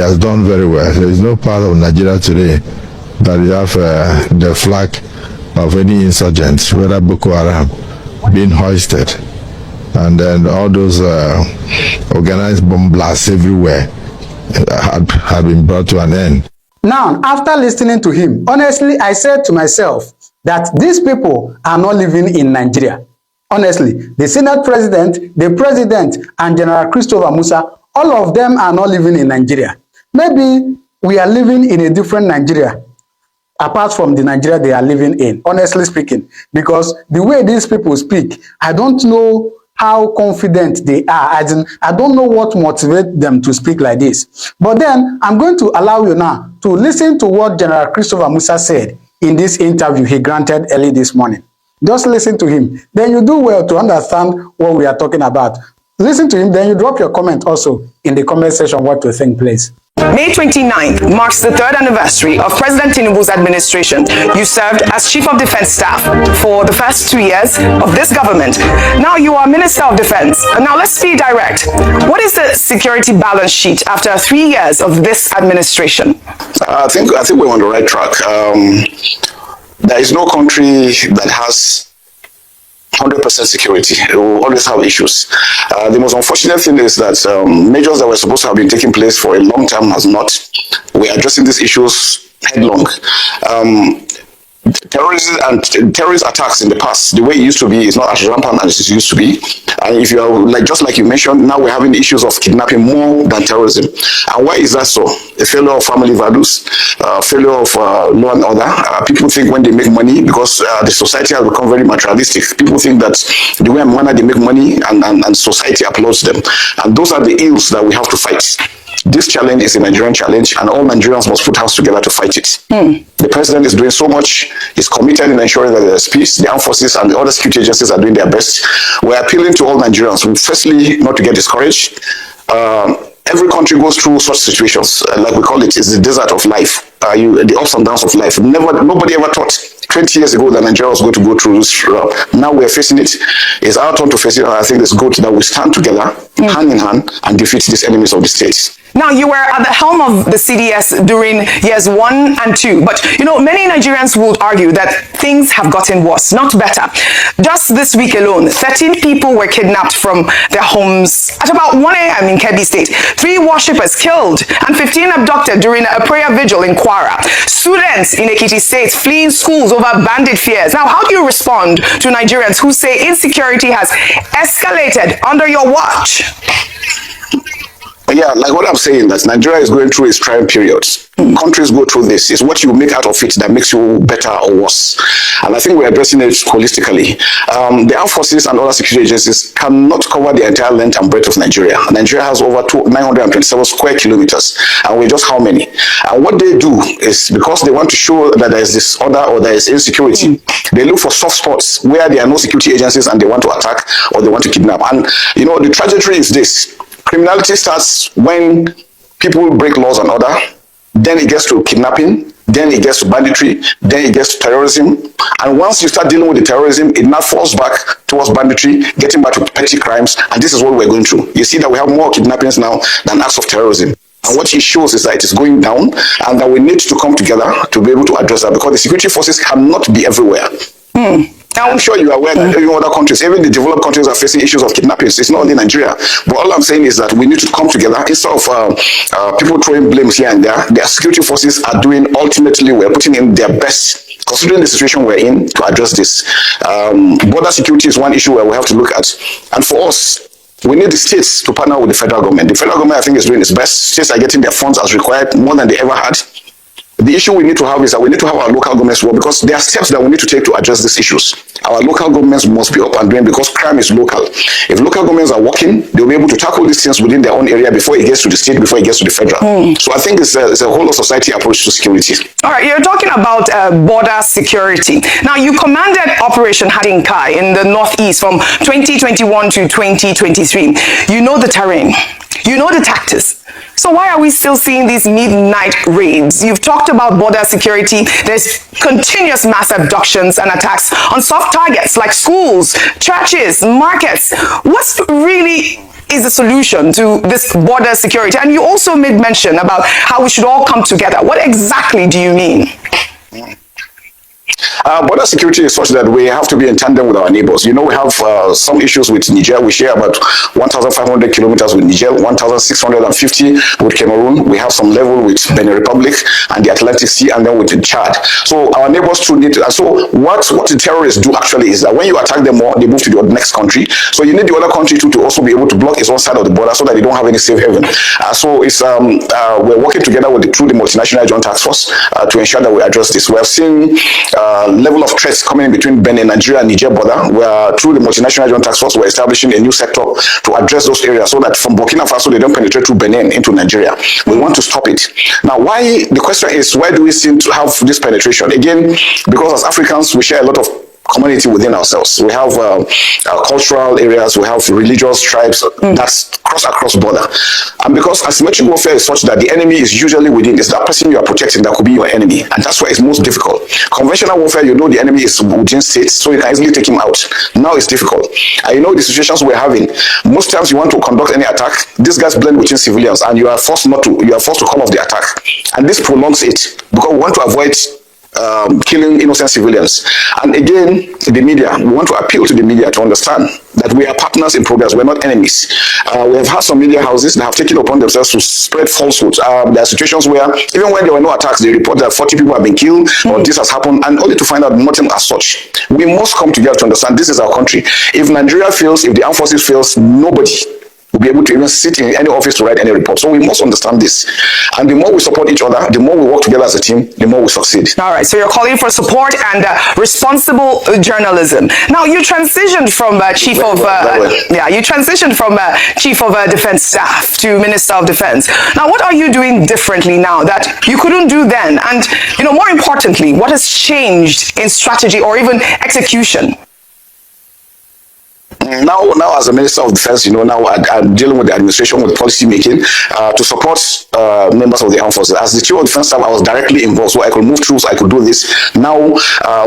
has done very well. There is no part of Nigeria today that you have the flag of any insurgents, whether Boko Haram, being hoisted, and then all those organized bomb blasts everywhere had been brought to an end. Now, after listening to him, honestly, I said to myself that these people are not living in Nigeria. Honestly, the Senate President, the President, and General Christopher Musa, all of them are not living in Nigeria. Maybe we are living in a different Nigeria, apart from the Nigeria they are living in, honestly speaking. Because the way these people speak, I don't know how confident they are. I don't know what motivates them to speak like this. But then, I'm going to allow you now to listen to what General Christopher Musa said in this interview he granted early this morning. Just listen to him. Then you do well to understand what we are talking about. Listen to him, then you drop your comment also in the comment section what you think, please. May 29th marks the third anniversary of President Tinubu's administration. You served as Chief of Defense Staff for the first 2 years of this government. Now you are Minister of Defense. Now let's be direct. What is the security balance sheet after 3 years of this administration? I think we're on the right track. There is no country that has 100% security. We will always have issues. The most unfortunate thing is that measures that were supposed to have been taking place for a long time has not. We are addressing these issues headlong. Terrorism and terrorist attacks in the past, the way it used to be, is not as rampant as it used to be. And if you are just like you mentioned, now we're having issues of kidnapping more than terrorism. And why is that so? A failure of family values, failure of law and order. People think when they make money, because the society has become very materialistic, people think that the way and manner they make money and society applauds them. And those are the ills that we have to fight. This challenge is a Nigerian challenge, and all Nigerians must put hands together to fight it. The president is doing so much. He's committed in ensuring that there's peace. The armed forces and the other security agencies are doing their best. We're appealing to all Nigerians, firstly, not to get discouraged. Every country goes through such situations, like we call it, it's the desert of life, the ups and downs of life. Nobody ever thought 20 years ago that Nigeria was going to go through this route. Now we're facing it. It's our turn to face it, and I think it's good that we stand together, hand in hand, and defeat these enemies of the state. Now, you were at the helm of the CDS during years 1 and 2, but many Nigerians would argue that things have gotten worse, not better. Just this week alone, 13 people were kidnapped from their homes at about 1 a.m. in Kebbi State. 3 worshippers killed and 15 abducted during a prayer vigil in Kwara. Students in Ekiti State fleeing schools over bandit fears. Now, how do you respond to Nigerians who say insecurity has escalated under your watch? Yeah, like what I'm saying, that Nigeria is going through its trying periods. Countries go through this. It's what you make out of it that makes you better or worse. And I think we're addressing it holistically. The armed forces and other security agencies cannot cover the entire length and breadth of Nigeria. Nigeria has over 927 square kilometers, and we're just how many? And what they do is, because they want to show that there is disorder or there is insecurity, they look for soft spots where there are no security agencies and they want to attack or they want to kidnap. And the trajectory is this. Criminality starts when people break laws and order, then it gets to kidnapping, then it gets to banditry, then it gets to terrorism. And once you start dealing with the terrorism, it now falls back towards banditry, getting back to petty crimes, and this is what we're going through. You see that we have more kidnappings now than acts of terrorism. And what it shows is that it is going down, and that we need to come together to be able to address that, because the security forces cannot be everywhere. I'm sure you are aware that in other countries, even the developed countries, are facing issues of kidnappings. It's not only Nigeria. But all I'm saying is that we need to come together. Instead of people throwing blames here and there, their security forces are doing, ultimately, we're putting in their best, considering the situation we're in, to address this. Border security is one issue where we have to look at. And for us, we need the states to partner with the federal government. The federal government, I think, is doing its best. States are getting their funds as required, more than they ever had. The issue we need to have is that we need to have our local governments work, because there are steps that we need to take to address these issues. Our local governments must be up and doing, because crime is local. If local governments are working, they'll be able to tackle these things within their own area before it gets to the state, before it gets to the federal. So I think it's a whole of society approach to security. All right, you're talking about border security. Now, you commanded Operation Hadinkai in the Northeast from 2021 to 2023. You know the terrain. You know the tactics. So why are we still seeing these midnight raids? You've talked about border security. There's continuous mass abductions and attacks on soft targets like schools, churches, markets. What's really is the solution to this border security? And you also made mention about how we should all come together. What exactly do you mean? Border security is such that we have to be in tandem with our neighbors. You know, we have some issues with Niger. We share about 1,500 kilometers with Niger, 1,650 with Cameroon. We have some level with Benin Republic and the Atlantic Sea, and then with Chad. So our neighbors too need to. And so what the terrorists do actually is that when you attack them more, they move to the next country. So you need the other country to also be able to block its own side of the border so that they don't have any safe haven. So it's we're working together with through the multinational joint task force to ensure that we address this. We have seen level of threats coming in between Benin, Nigeria, and Niger border, where through the multinational joint task force, we're establishing a new sector to address those areas so that from Burkina Faso, they don't penetrate through Benin into Nigeria. We want to stop it. Now, why? The question is, why do we seem to have this penetration? Again, because as Africans, we share a lot of community within ourselves. We have cultural areas, we have religious tribes that's across border. And because asymmetric warfare is such that the enemy is usually within, it's that person you are protecting that could be your enemy. And that's why it's most difficult. Conventional warfare, you know the enemy is within states, so you can easily take him out. Now it's difficult. And you know the situations we're having, most times you want to conduct any attack, these guys blend within civilians and you are forced to call off the attack. And this prolongs it because we want to avoid killing innocent civilians. And again, the media, we want to appeal to the media to understand that we are partners in progress, we're not enemies. We have had some media houses that have taken upon themselves to spread falsehoods. There are situations where, even when there were no attacks, they report that 40 people have been killed or this has happened, and only to find out nothing as such. We must come together to understand this is our country. If Nigeria fails, if the armed forces fails, nobody will be able to even sit in any office to write any report. So we must understand this. And the more we support each other, the more we work together as a team, the more we succeed. All right. So you're calling for support and responsible journalism. Now you transitioned from chief of defense staff to Minister of Defense. Now, what are you doing differently now that you couldn't do then? And more importantly, what has changed in strategy or even execution? Now, as a Minister of Defense, now I'm dealing with the administration, with policy making to support members of the armed forces. As the Chief of Defense Staff, I was directly involved, so I could move troops, I could do this. Now,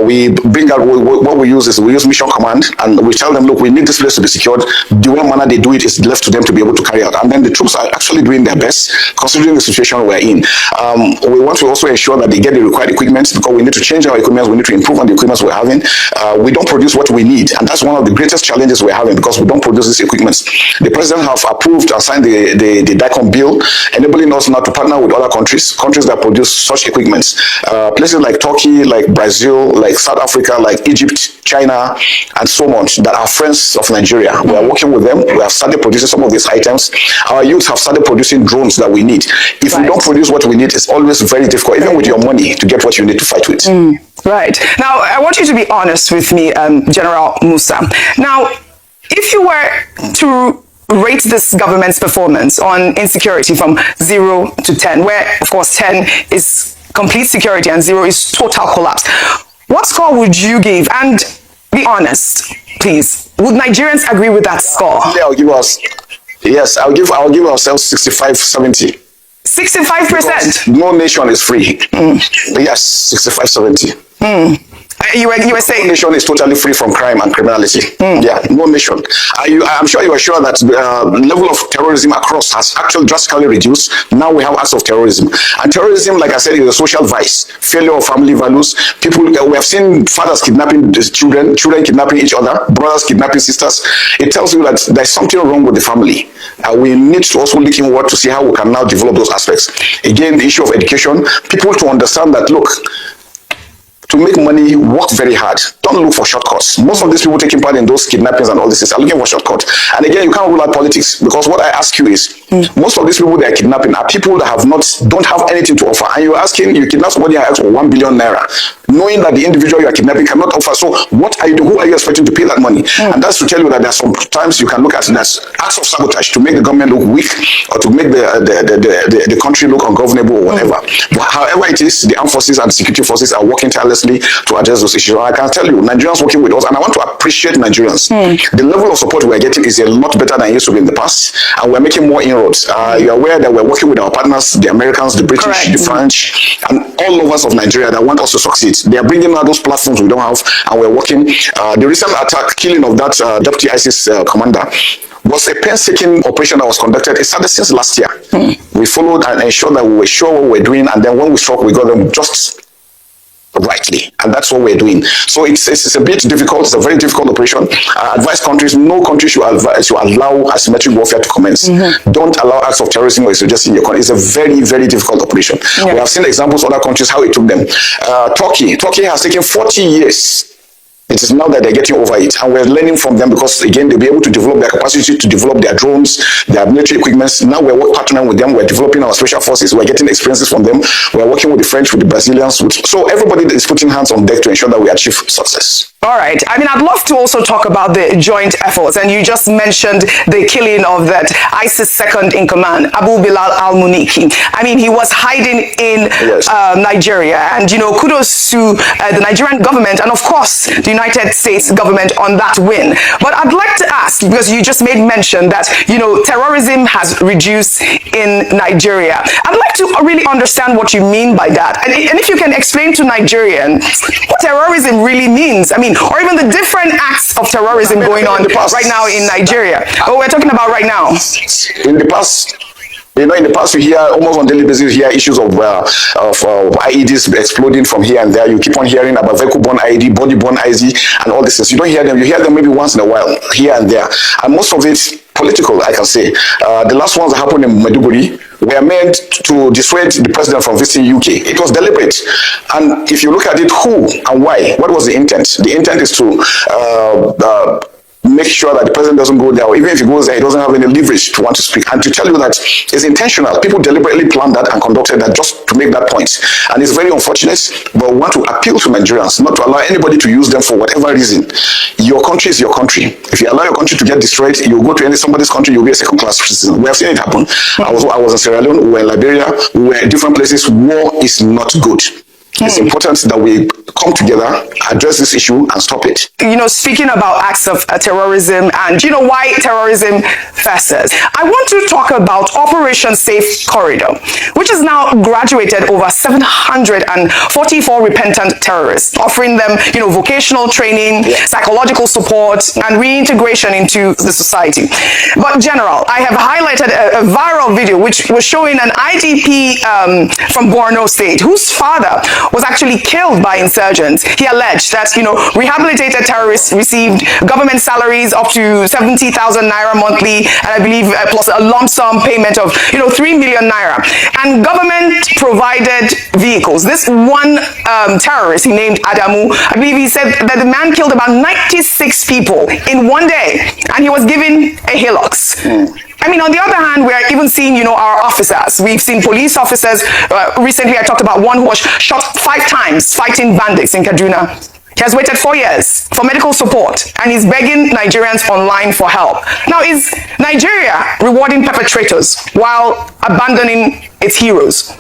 we bring out what we use Mission Command, and we tell them, look, we need this place to be secured. The way manner they do it is left to them to be able to carry out. And then the troops are actually doing their best, considering the situation we're in. We want to also ensure that they get the required equipment, because we need to change our equipment, we need to improve on the equipment we're having. We don't produce what we need, and that's one of the greatest challenges we're having, because we don't produce these equipments. The president have approved and signed the DICOM bill, enabling us now to partner with other countries that produce such equipments. Places like Turkey, like Brazil, like South Africa, like Egypt, China, and so much, that are friends of Nigeria. We are working with them. We have started producing some of these items. Our youth have started producing drones that we need. If we don't produce what we need, it's always very difficult, even with your money, to get what you need to fight with. Right. Now, I want you to be honest with me, General Musa. Now, if you were to rate this government's performance on insecurity from 0 to 10, where, of course, 10 is complete security and 0 is total collapse, what score would you give? And be honest, please. Would Nigerians agree with that score? I'll give ourselves 65, 70. 65%? No nation is free. Yes, 65, 70. You were saying no nation is totally free from crime and criminality. Yeah, no nation. I'm sure you are sure that the level of terrorism across has actually drastically reduced. Now we have acts of terrorism, and terrorism, like I said, is a social vice, failure of family values. People, we have seen fathers kidnapping children kidnapping each other, brothers kidnapping sisters. It tells you that there's something wrong with the family. We need to also look inward to see how we can now develop those aspects. Again, the issue of education, people to understand that, look, to make money, work very hard. Don't look for shortcuts. Most of these people taking part in those kidnappings and all this are looking for shortcuts. And again, you can't rule out politics, because what I ask you is, most of these people that are kidnapping are people that don't have anything to offer. And you kidnap somebody and ask for 1 billion naira, knowing that the individual you are kidnapping cannot offer. So what are you doing? Who are you expecting to pay that money? And that's to tell you that there are some times you can look at it as acts of sabotage to make the government look weak, or to make the country look ungovernable or whatever. But however it is, the armed forces and security forces are working tirelessly to address those issues. And I can tell you, Nigerians working with us, and I want to appreciate Nigerians. The level of support we're getting is a lot better than it used to be in the past, and we're making more inroads roads. You're aware that we're working with our partners, the Americans, the British, Correct. the French, and all of us of Nigeria that want us to succeed. They are bringing out those platforms we don't have, and we're working. The recent attack, killing of that deputy ISIS commander, was a painstaking operation that was conducted. It started since last year. We followed and ensured that we were sure what we were doing, and then when we struck, we got them just rightly, and that's what we're doing. So it's a bit difficult. It's a very difficult operation. I advise countries, no country should allow asymmetric warfare to commence. Don't allow acts of terrorism or insurgency in your country. It's a very, very difficult operation. We have seen examples of other countries how it took them. Turkey has taken 40 years. It is now that they're getting over it, and we're learning from them, because again, they'll be able to develop their capacity to develop their drones, their military equipments. Now we're partnering with them. We're developing our special forces. We're getting experiences from them. We're working with the French, with the Brazilians. So everybody is putting hands on deck to ensure that we achieve success. All right. I mean, I'd love to also talk about the joint efforts. And you just mentioned the killing of that ISIS second in command, Abu Bilal al-Muniki. I mean, he was hiding in Nigeria. And, you know, kudos to the Nigerian government and, of course, the United States government on that win. But I'd like to ask, because you just made mention that, you know, terrorism has reduced in Nigeria. I'd like to really understand what you mean by that. And if you can explain to Nigerians what terrorism really means. I mean, or even the different acts of terrorism going on right now in Nigeria. What we're talking about right now. In the past, you know, in the past, you hear almost on daily basis, you hear issues of IEDs exploding from here and there. You keep on hearing about vehicle-borne IED, body-borne IED, and all these things. You don't hear them. You hear them maybe once in a while, here and there. And most of it political, I can say. The last ones that happened in Maiduguri were meant to dissuade the president from visiting UK. It was deliberate. And if you look at it, who and why, what was the intent? The intent is to make sure that the president doesn't go there, or even if he goes there, he doesn't have any leverage to want to speak. And to tell you that it's intentional. People deliberately planned that and conducted that just to make that point. And it's very unfortunate, but we want to appeal to Nigerians not to allow anybody to use them for whatever reason. Your country is your country. If you allow your country to get destroyed, you go to somebody's country, you'll be a second-class citizen. We have seen it happen. I was in Sierra Leone, we were in Liberia, we were in different places. War is not good. It's important that we come together, address this issue, and stop it. You know, speaking about acts of terrorism and, you know, why terrorism festers, I want to talk about Operation Safe Corridor, which has now graduated over 744 repentant terrorists, offering them, you know, vocational training, psychological support, and reintegration into the society. But, General, I have highlighted a viral video which was showing an IDP from Borno State, whose father was actually killed by insurgents. He alleged that, you know, rehabilitated terrorists received government salaries up to 70,000 naira monthly, and I believe plus a lump sum payment of, you know, 3 million naira. And government provided vehicles. This one terrorist, he named Adamu, I believe he said that the man killed about 96 people in one day, and he was given a Hilux. I mean, on the other hand, we are even seeing, you know, our officers. We've seen police officers. Recently, I talked about one who was shot 5 times fighting bandits in Kaduna. He has waited 4 years for medical support, and he's begging Nigerians online for help. Now, is Nigeria rewarding perpetrators while abandoning its heroes?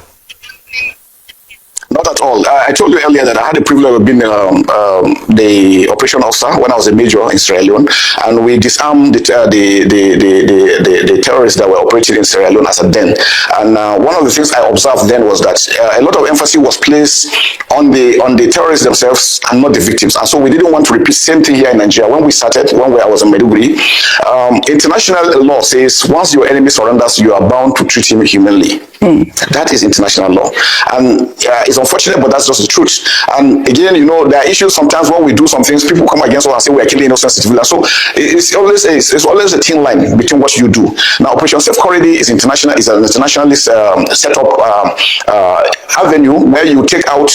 Not at all. I told you earlier that I had the privilege of being the operation officer when I was a major in Sierra Leone, and we disarmed the terrorists that were operating in Sierra Leone as a den. And one of the things I observed then was that a lot of emphasis was placed on the terrorists themselves and not the victims. And so we didn't want to repeat the same thing here in Nigeria. When we started, when I was in Maiduguri, international law says once your enemy surrenders, you are bound to treat him humanely. That is international law. And it's unfortunate, but that's just the truth. And again, you know, there are issues sometimes when we do some things, people come against us and say we are killing innocent civilians. So it's always a thin line between what you do. Now, Operation Safe Corridor is international, is an internationally set up avenue where you take out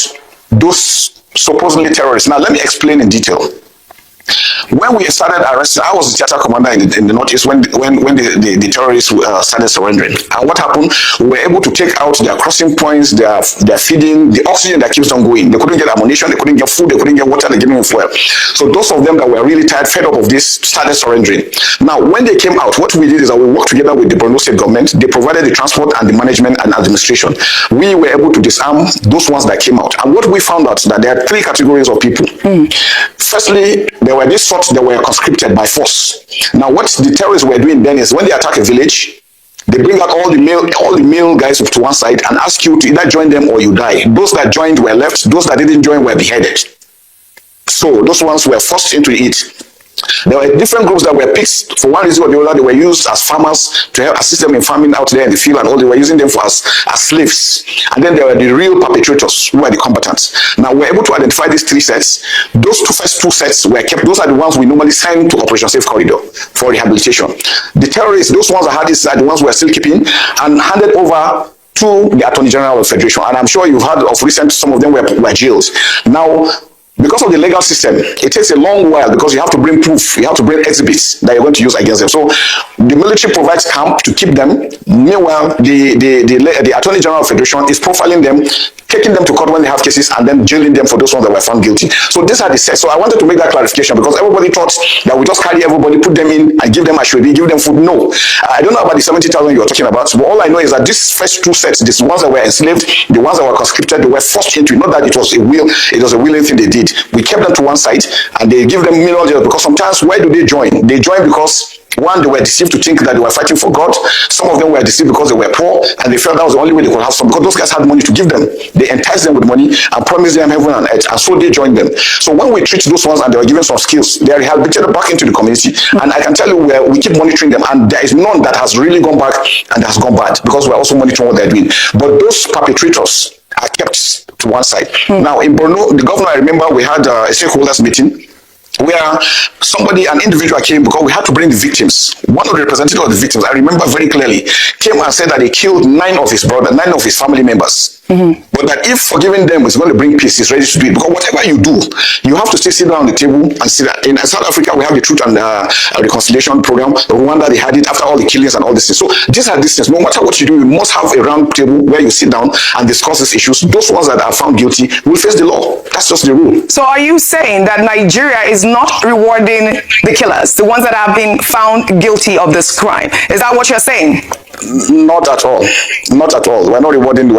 those supposedly terrorists. Now, let me explain in detail. When we started arresting, I was the theater commander in the Northeast when the terrorists started surrendering. And what happened? We were able to take out their crossing points, their feeding, the oxygen that keeps them going. They couldn't get ammunition, they couldn't get food, they couldn't get water, they didn't get fuel. So those of them that were really tired, fed up of this, started surrendering. Now, when they came out, what we did is that we worked together with the Borno State government. They provided the transport and the management and administration. We were able to disarm those ones that came out. And what we found out that there are 3 categories of people. Firstly, there were these sorts that were conscripted by force. Now, what the terrorists were doing then is when they attack a village, They bring out all the male guys to one side and ask you to either join them or you die. Those that joined were left. Those that didn't join were beheaded. So those ones were forced into it. There were different groups that were picked for one reason or the other. They were used as farmers to help assist them in farming out there in the field and all. They were using them for as slaves. And then there were the real perpetrators who were the combatants. Now we're able to identify these three sets. Those first two sets were kept. Those are the ones we normally send to Operation Safe Corridor for rehabilitation. The terrorists, those ones that had this, are the ones we're still keeping and handed over to the Attorney General of the Federation. And I'm sure you've heard of recent, some of them were jailed. Now, because of the legal system, it takes a long while because you have to bring proof, you have to bring exhibits that you're going to use against them. So the military provides camp to keep them. Meanwhile, the Attorney General of the Federation is profiling them, taking them to court when they have cases, and then jailing them for those ones that were found guilty. So these are the sets. So I wanted to make that clarification because everybody thought that we just carry everybody, put them in, and give them ashwebi, give them food. No, I don't know about the 70,000 you are talking about, but all I know is that these first two sets, these ones that were enslaved, the ones that were conscripted, they were forced into it. Not that it was a willing thing they did. We kept them to one side and they give them mineral jail because sometimes why do they join? They join because one, they were deceived to think that they were fighting for God. Some of them were deceived because they were poor and they felt that was the only way they could have some, because those guys had money to give them. They enticed them with money and promised them heaven and earth, and so they joined them. So when we treat those ones and they were given some skills, they are rehabilitated back into the community. And I can tell you we keep monitoring them, and there is none that has really gone back and has gone bad because we're also monitoring what they're doing. But those perpetrators are kept to one side. Now in Borno, the governor, I remember we had a stakeholders meeting where an individual came because we had to bring the victims. One of the representatives of the victims, I remember very clearly, came and said that he killed 9 of his family members. But that if forgiving them is going to bring peace, he's ready to do it. Because whatever you do, you have to still sit down on the table and see that. In South Africa, we have the Truth and Reconciliation Program. Rwanda, they had it after all the killings and all this. So these are these things. No matter what you do, you must have a round table where you sit down and discuss these issues. Those ones that are found guilty will face the law. That's just the rule. So are you saying that Nigeria is not rewarding the killers, the ones that have been found guilty of this crime? Is that what you're saying? Not at all. Not at all. We're not rewarding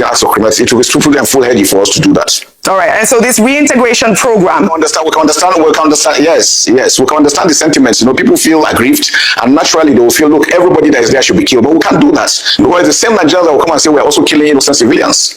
acts of criminality. It will be stupid and foolhardy for us to do that. All right. And so this reintegration program. We can understand. Yes. We can understand the sentiments. You know, people feel aggrieved, and naturally they will feel, look, everybody that is there should be killed. But we can't do that. Because the same Nigerians that will come and say we're also killing innocent civilians.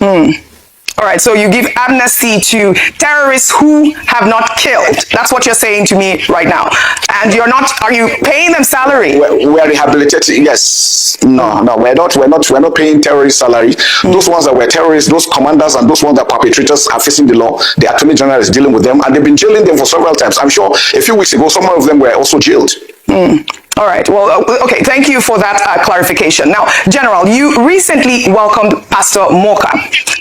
All right, so you give amnesty to terrorists who have not killed. That's what you're saying to me right now. And are you paying them salary? We're rehabilitating, yes. No, we're not paying terrorist salary. Those ones that were terrorists, those commanders and those ones that perpetrators are facing the law. The Attorney General is dealing with them, and they've been jailing them for several times. I'm sure a few weeks ago, some of them were also jailed. All right. Well, okay. Thank you for that clarification. Now, General, you recently welcomed Pastor Moka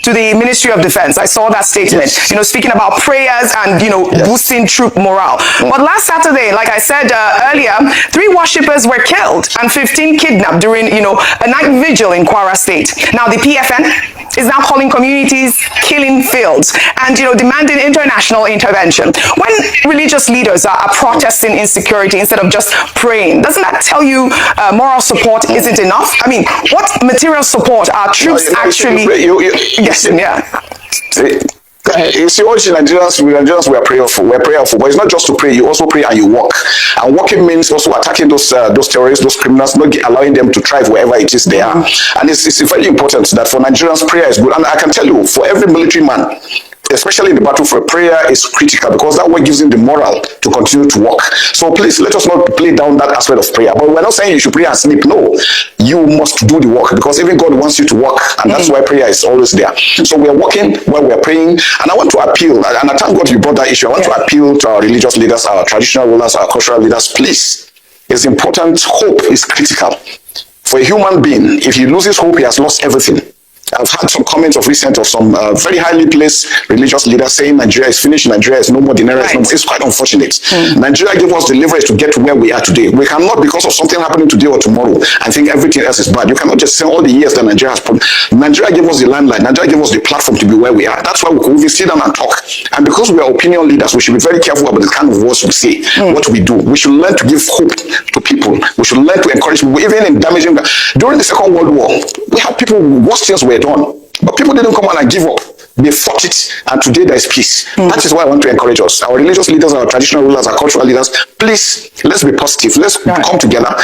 to the Ministry of Defense. I saw that statement, speaking about prayers and, boosting troop morale. But last Saturday, like I said earlier, 3 worshippers were killed and 15 kidnapped during, a night vigil in Kwara State. Now, the PFN is now calling communities killing fields and, demanding international intervention. When religious leaders are protesting insecurity instead of just praying, doesn't that tell you moral support isn't enough? I mean, what material support are troops actually getting? Yeah. You see, all Nigerians were prayerful. But it's not just to pray, you also pray and you walk. And walking means also attacking those terrorists, those criminals, not allowing them to thrive wherever it is they are. And it's very important that for Nigerians, prayer is good. And I can tell you, for every military man, especially in the battle for prayer, is critical because that way gives him the moral to continue to walk. So please, let us not play down that aspect of prayer. But we're not saying you should pray and sleep. No, you must do the work because even God wants you to walk, and that's why prayer is always there. So we're walking while we're praying, and I want to appeal, and I thank God you brought that issue. I want to appeal to our religious leaders, our traditional rulers, our cultural leaders. Please, it's important. Hope is critical. For a human being, if he loses hope, he has lost everything. I've had some comments of recent of some very highly placed religious leaders saying Nigeria is finished, Nigeria is no more, the Naira is no more. It's quite unfortunate. Nigeria gave us the leverage to get to where we are today. We cannot, because of something happening today or tomorrow, and think everything else is bad. You cannot just say all the years that Nigeria has put. Nigeria gave us the limelight. Nigeria gave us the platform to be where we are. That's why we can sit down and talk. And because we are opinion leaders, we should be very careful about the kind of words we say, what we do. We should learn to give hope to people. We should learn to encourage people, even in damaging. During the Second World War, we had people, worse things were done. But people didn't come out and give up. They fought it, and today there is peace. That is why I want to encourage us. Our religious leaders, our traditional rulers, our cultural leaders, please, let's be positive. Let's come together.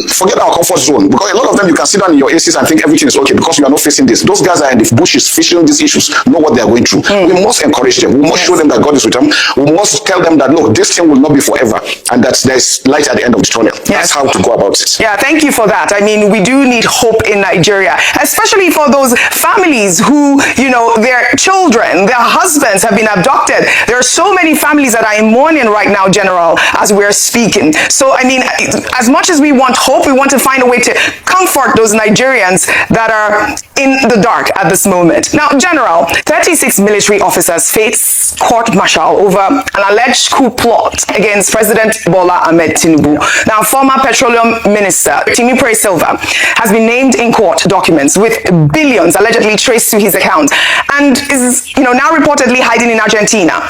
forget our comfort zone, because a lot of them you can sit down in your ACs and think everything is okay because you are not facing this. Those guys are in the bushes facing these issues, know what they are going through. We must encourage them. We must show them that God is with them. We must tell them that look, this thing will not be forever, and that there's light at the end of the tunnel. That's how to go about it. Yeah, thank you for that. I mean, we do need hope in Nigeria, especially for those families who, you know, their children, their husbands have been abducted. There are so many families that are in mourning right now, General, as we're speaking. So, I mean, as much as we want hope, we want to find a way to comfort those Nigerians that are in the dark at this moment. Now, General, 36 military officers face court-martial over an alleged coup plot against President Bola Ahmed Tinubu. Now, former Petroleum Minister Timipre Silva has been named in court documents with billions allegedly traced to his account and is, you know, now reportedly hiding in Argentina.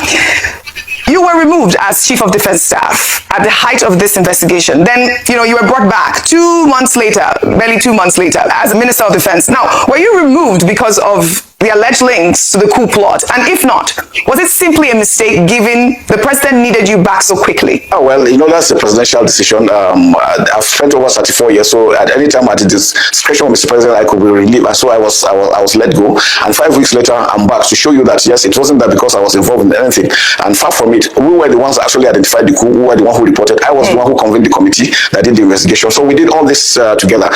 You were removed as Chief of Defense Staff at the height of this investigation. Then, you know, you were brought back 2 months later, barely 2 months later, as a Minister of Defense. Now, were you removed because of the alleged links to the coup plot? And if not, was it simply a mistake given the president needed you back so quickly? Oh, well, you know, that's a presidential decision. I've spent over 34 years, so at any time at the discretion of Mr. President, I could be relieved. And so I was let go. And 5 weeks later, I'm back to show you that, yes, it wasn't that because I was involved in anything. And far from it, we were the ones that actually identified the coup. We were the one who reported. I was the one who convened the committee that did the investigation. So we did all this together.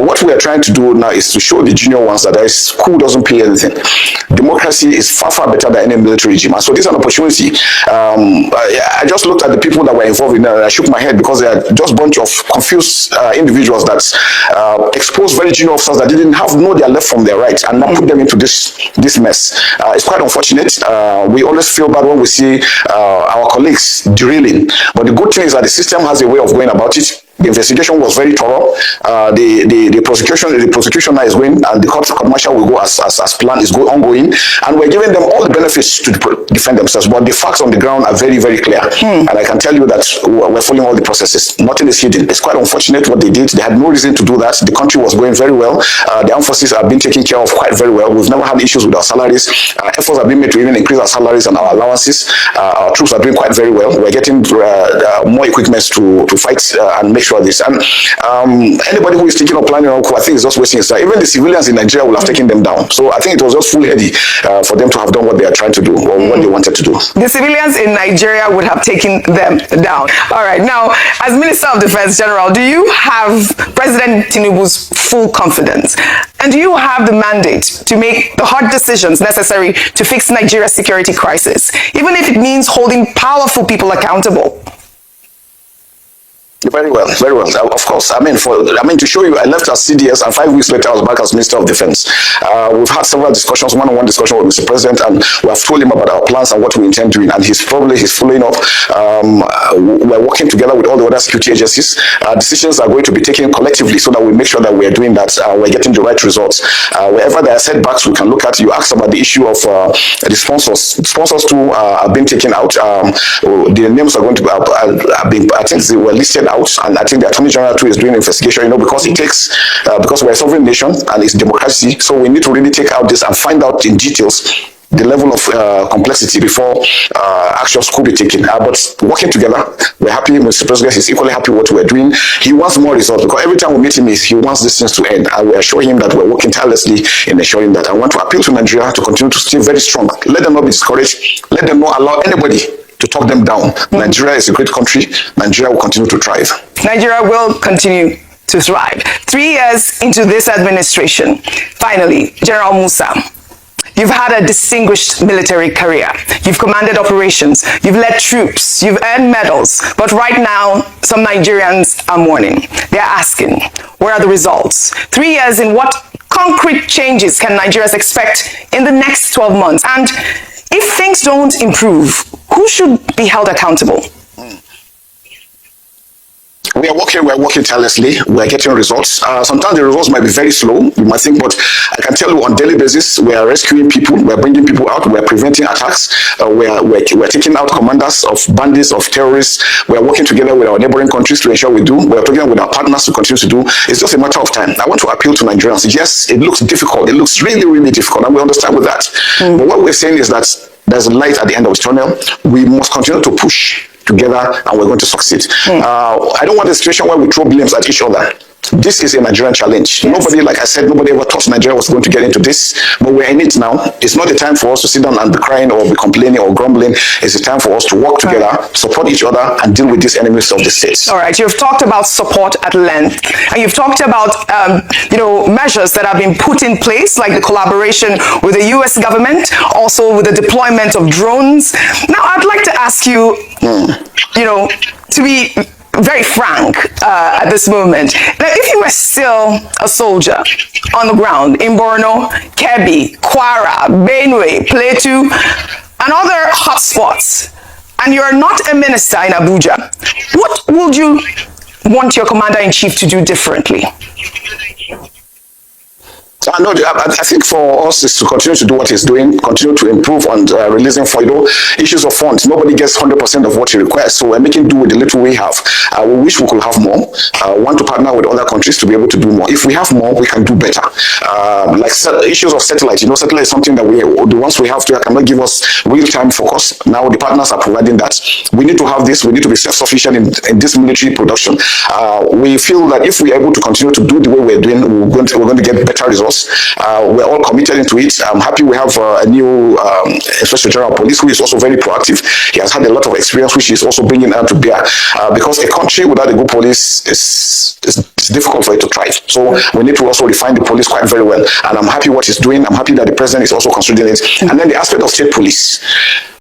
What we are trying to do now is to show the junior ones that this coup doesn't pay anything. Democracy is far, far better than any military regime. And so this is an opportunity. I just looked at the people that were involved in it, and I shook my head because they are just a bunch of confused individuals that exposed very junior officers that didn't know their left from their right, and now put them into this mess. It's quite unfortunate. We always feel bad when we see our colleagues derailing. But the good thing is that the system has a way of going about it. The investigation was very thorough. The prosecution now is going, and the court martial will go as planned, is ongoing, and we're giving them all the benefits to defend themselves. But the facts on the ground are very, very clear, and I can tell you that we're following all the processes. Nothing is hidden. It's quite unfortunate what they did. They had no reason to do that. The country was going very well. The armed forces have been taken care of quite very well. We've never had issues with our salaries. Efforts have been made to even increase our salaries and our allowances. Our troops are doing quite very well. We're getting more equipment to fight and make sure this. And anybody who is thinking of planning on coup, I think is just wasting his time. Even the civilians in Nigeria will have taken them down. So I think it was just foolhardy for them to have done what they are trying to do, or what they wanted to do. The civilians in Nigeria would have taken them down. All right. Now, as Minister of Defense, General, do you have President Tinubu's full confidence? And do you have the mandate to make the hard decisions necessary to fix Nigeria's security crisis, even if it means holding powerful people accountable? Very well, very well. Of course, to show you, I left as CDS, and 5 weeks later, I was back as Minister of Defense. We've had several discussions, one-on-one discussion with Mr. President, and we have told him about our plans and what we intend doing, and he's following up. We're working together with all the other security agencies. Decisions are going to be taken collectively so that we make sure that we're doing that, we're getting the right results. Wherever there are setbacks, we can look at. You asked about the issue of the sponsors. Sponsors too have been taken out. The names are going to be, I think they were listed out, and I think the Attorney General too is doing investigation, because it takes, because we're a sovereign nation and it's democracy, so we need to really take out this and find out in details the level of complexity before actions could be taken. But working together, we're happy. Mr. President is equally happy what we're doing. He wants more results, because every time we meet him, he wants these things to end, and we assure him that we're working tirelessly in ensuring that. I want to appeal to Nigeria to continue to stay very strong. Let them not be discouraged. Let them not allow anybody to talk them down. Nigeria is a great country. Nigeria will continue to thrive. Nigeria will continue to thrive. 3 years into this administration, finally, General Musa, you've had a distinguished military career. You've commanded operations. You've led troops. You've earned medals. But right now, some Nigerians are mourning. They're asking, where are the results? 3 years in, what concrete changes can Nigerians expect in the next 12 months? And if things don't improve, who should be held accountable? We're working tirelessly. We're getting results. Sometimes the results might be very slow, you might think, but I can tell you on a daily basis, we are rescuing people, we're bringing people out, we're preventing attacks, we're taking out commanders of bandits, of terrorists. We're working together with our neighboring countries to ensure we do. We're together with our partners to continue to do. It's just a matter of time. I want to appeal to Nigerians. Yes, it looks difficult. It looks really, really difficult, and we understand with that. But what we're saying is that there's a light at the end of the tunnel. We must continue to push together and we're going to succeed. I don't want a situation where we throw blames at each other. This is a Nigerian challenge. Yes. Nobody, like I said, nobody ever thought Nigeria was going to get into this, but we're in it now. It's not a time for us to sit down and be crying or be complaining or grumbling. It's a time for us to work together, support each other, and deal with these enemies of the state. All right, you've talked about support at length, and you've talked about, measures that have been put in place, like the collaboration with the U.S. government, also with the deployment of drones. Now, I'd like to ask you, to be very frank at this moment, now, if you were still a soldier on the ground in Borno, Kebbi, Kwara, Benue, Plateau, and other hotspots, and you're not a minister in Abuja, what would you want your commander-in-chief to do differently? I think for us is to continue to do what he's doing, continue to improve on releasing FOIDO. Issues of funds, nobody gets 100% of what he requests, so we're making do with the little we have. We wish we could have more. Want to partner with other countries to be able to do more. If we have more, we can do better. Like issues of satellite, satellite is something that the ones we have to cannot give us real-time focus. Now the partners are providing that. We need to have this. We need to be self-sufficient in this military production. We feel that if we're able to continue to do the way we're doing, we're going to get better results. We're all committed into it. I'm happy we have a new Inspector General of Police who is also very proactive. He has had a lot of experience, which he's also bringing out to bear. Because a country without a good police is difficult for it to thrive. So we need to also refine the police quite very well. And I'm happy what he's doing. I'm happy that the president is also considering it. And then the aspect of state police.